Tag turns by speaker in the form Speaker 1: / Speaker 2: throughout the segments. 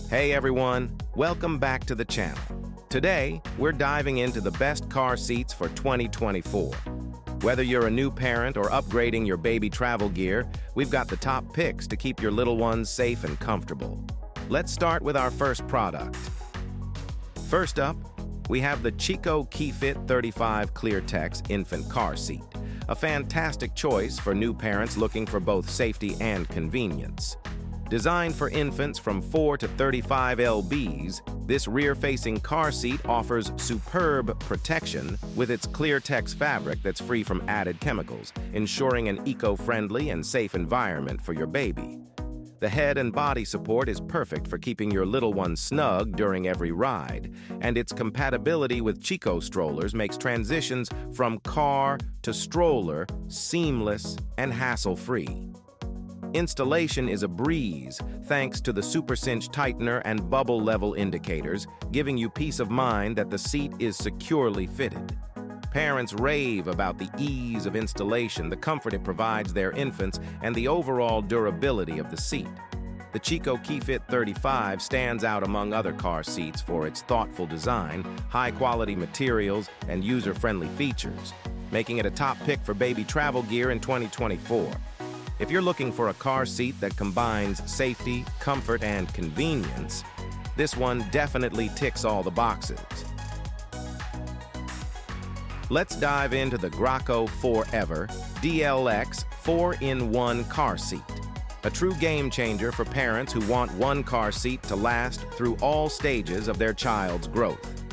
Speaker 1: Hey everyone, welcome back to the channel. Today, we're diving into the best car seats for 2024. Whether you're a new parent or upgrading your baby travel gear, we've got the top picks to keep your little ones safe and comfortable. Let's start with our first product. First up, we have the Chicco KeyFit 35 ClearTex Infant Car Seat, a fantastic choice for new parents looking for both safety and convenience. Designed for infants from 4 to 35 lbs, this rear-facing car seat offers superb protection with its ClearTex fabric that's free from added chemicals, ensuring an eco-friendly and safe environment for your baby. The head and body support is perfect for keeping your little one snug during every ride, and its compatibility with Chicco strollers makes transitions from car to stroller seamless and hassle-free. Installation is a breeze thanks to the SuperCinch tightener and bubble level indicators, giving you peace of mind that the seat is securely fitted. Parents rave about the ease of installation, the comfort it provides their infants, and the overall durability of the seat. The Chicco KeyFit 35 stands out among other car seats for its thoughtful design, high-quality materials, and user-friendly features, making it a top pick for baby travel gear in 2024. If you're looking for a car seat that combines safety, comfort, and convenience, this one definitely ticks all the boxes. Let's dive into the Graco Forever DLX 4-in-1 car seat, a true game changer for parents who want one car seat to last through all stages of their child's growth.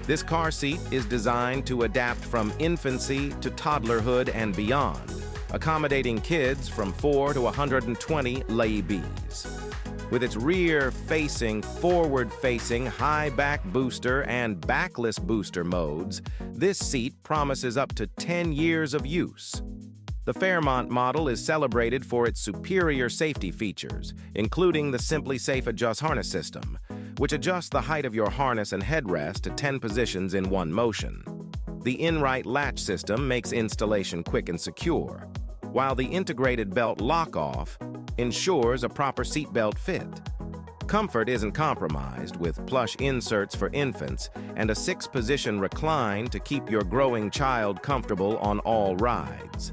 Speaker 1: This car seat is designed to adapt from infancy to toddlerhood and beyond, accommodating kids from 4 to 120 lbs. With its rear-facing, forward-facing, high-back booster and backless booster modes, this seat promises up to 10 years of use. The Fairmont model is celebrated for its superior safety features, including the Simply Safe Adjust harness system, which adjusts the height of your harness and headrest to 10 positions in one motion. The InRight latch system makes installation quick and secure, while the integrated belt lock-off ensures a proper seatbelt fit. Comfort isn't compromised with plush inserts for infants and a 6-position recline to keep your growing child comfortable on all rides.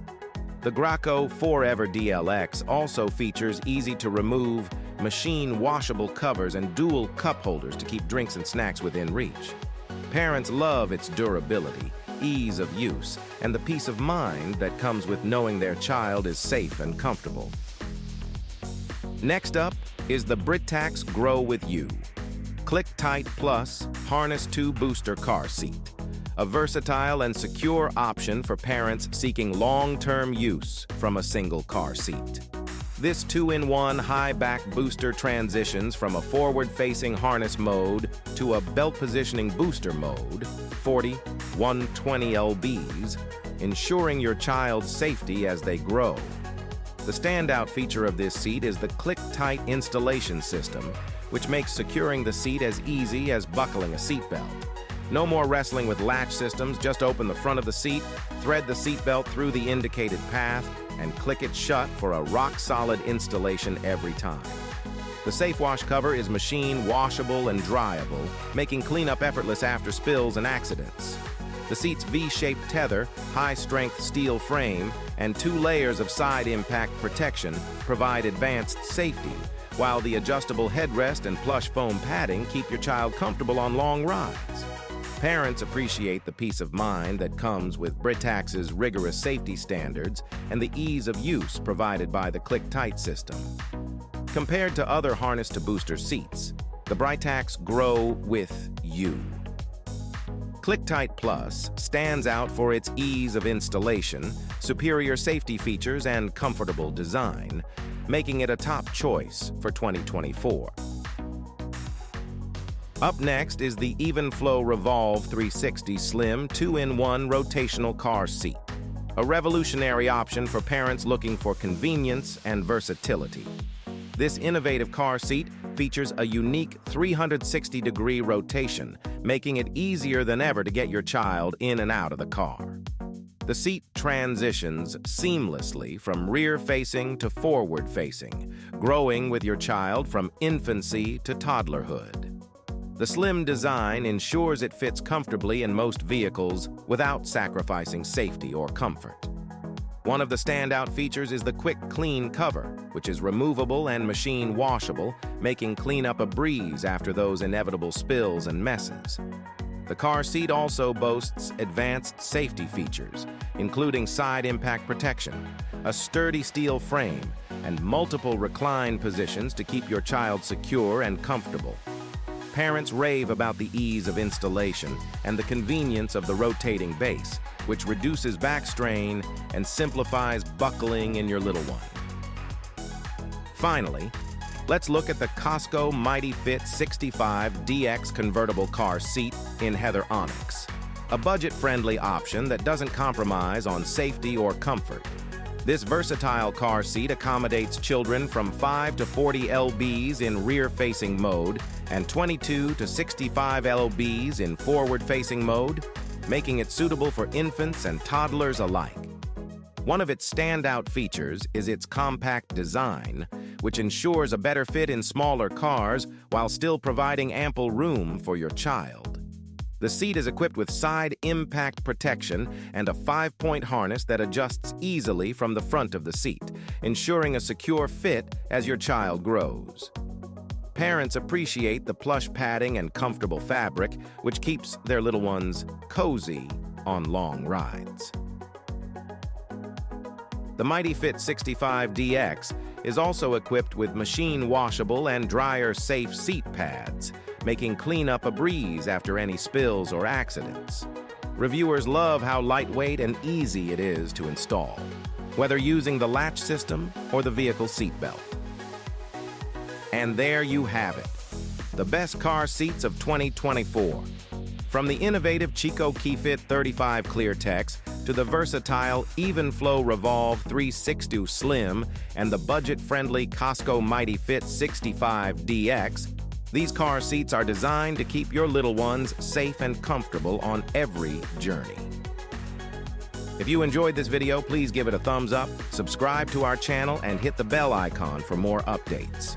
Speaker 1: The Graco Forever DLX also features easy-to-remove, machine-washable covers and dual cup holders to keep drinks and snacks within reach. Parents love its durability, ease of use, and the peace of mind that comes with knowing their child is safe and comfortable. Next up is the Britax Grow With You Click-Tight Plus Harness 2 Booster Car Seat, a versatile and secure option for parents seeking long-term use from a single car seat. This 2-in-1 high-back booster transitions from a forward-facing harness mode to a belt-positioning booster mode, 40, 120 lbs, ensuring your child's safety as they grow. The standout feature of this seat is the click-tight installation system, which makes securing the seat as easy as buckling a seatbelt. No more wrestling with latch systems, just open the front of the seat, thread the seatbelt through the indicated path, and click it shut for a rock-solid installation every time. The Safe Wash cover is machine washable and dryable, making cleanup effortless after spills and accidents. The seat's V-shaped tether, high-strength steel frame, and 2 layers of side impact protection provide advanced safety, while the adjustable headrest and plush foam padding keep your child comfortable on long rides. Parents appreciate the peace of mind that comes with Britax's rigorous safety standards and the ease of use provided by the click-tight system. Compared to other harness-to-booster seats, the Britax Grow With You Click-Tight Plus stands out for its ease of installation, superior safety features, and comfortable design, making it a top choice for 2024. Up next is the Evenflo Revolve 360 Slim 2-in-1 rotational car seat, a revolutionary option for parents looking for convenience and versatility. This innovative car seat features a unique 360-degree rotation, making it easier than ever to get your child in and out of the car. The seat transitions seamlessly from rear-facing to forward-facing, growing with your child from infancy to toddlerhood. The slim design ensures it fits comfortably in most vehicles without sacrificing safety or comfort. One of the standout features is the quick clean cover, which is removable and machine washable, making cleanup a breeze after those inevitable spills and messes. The car seat also boasts advanced safety features, including side impact protection, a sturdy steel frame, and multiple recline positions to keep your child secure and comfortable. Parents rave about the ease of installation and the convenience of the rotating base, which reduces back strain and simplifies buckling in your little one. Finally, let's look at the Cosco MightyFit 65 DX convertible car seat in Heather Onyx, a budget-friendly option that doesn't compromise on safety or comfort. This versatile car seat accommodates children from 5 to 40 lbs in rear-facing mode and 22 to 65 lbs in forward-facing mode, making it suitable for infants and toddlers alike. One of its standout features is its compact design, which ensures a better fit in smaller cars while still providing ample room for your child. The seat is equipped with side impact protection and a 5-point harness that adjusts easily from the front of the seat, ensuring a secure fit as your child grows. Parents appreciate the plush padding and comfortable fabric, which keeps their little ones cozy on long rides. The MightyFit 65 DX is also equipped with machine washable and dryer-safe seat pads, making cleanup a breeze after any spills or accidents. Reviewers love how lightweight and easy it is to install, whether using the latch system or the vehicle seatbelt. And there you have it, the best car seats of 2024. From the innovative Chicco KeyFit 35 ClearTex to the versatile Evenflo Revolve 360 Slim and the budget-friendly Cosco MightyFit 65 DX, these car seats are designed to keep your little ones safe and comfortable on every journey. If you enjoyed this video, please give it a thumbs up, subscribe to our channel, and hit the bell icon for more updates.